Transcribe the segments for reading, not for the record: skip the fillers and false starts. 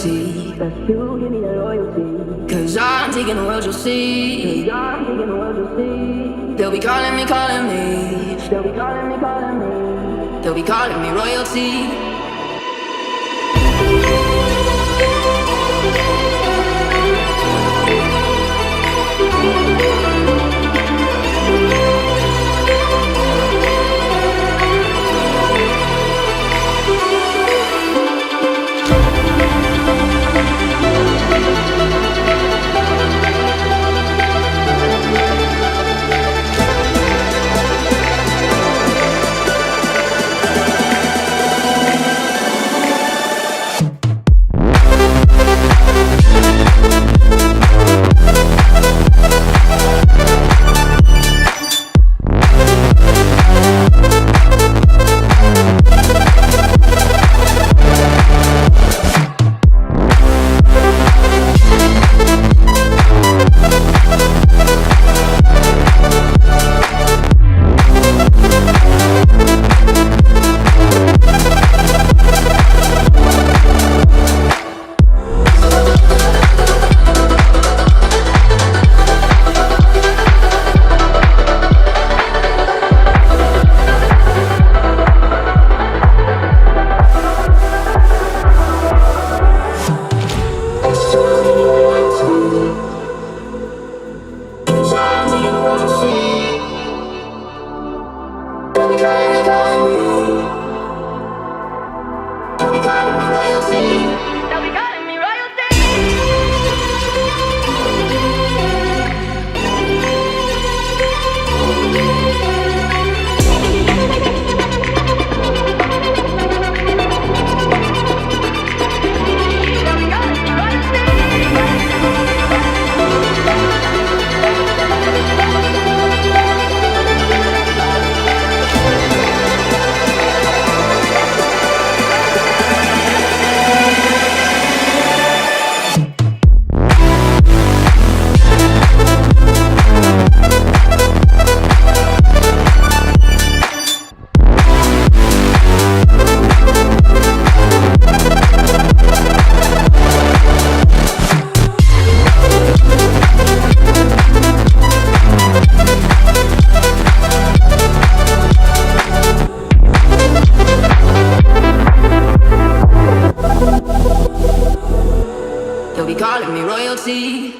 royalty. Best you give me that royalty. Cause I'm taking the world, you'll see. Cause I'm taking the world, you'll see. They'll be calling me, calling me. They'll be calling me, calling me. They'll be calling me royalty. Calling me royalty.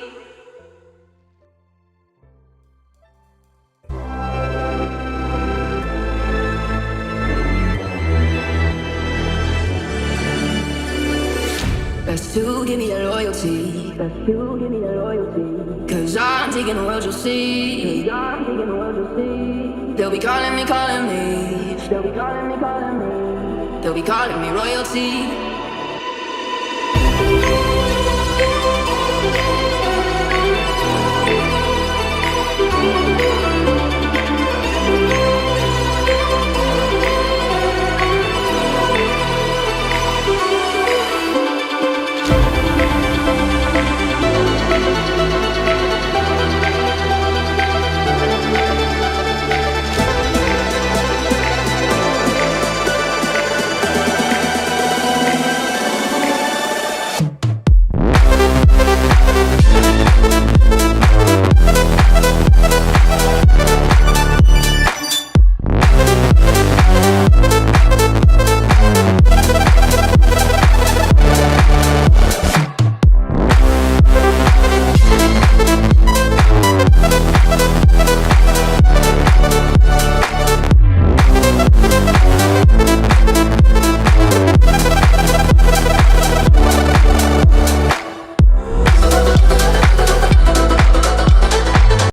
Best to give me that loyalty. Best you give me that loyalty. Cause I'm taking the world, you'll see. Cause I'm taking the world, you'll see. They'll be calling me, calling me. They'll be calling me, calling me. They'll be calling me royalty.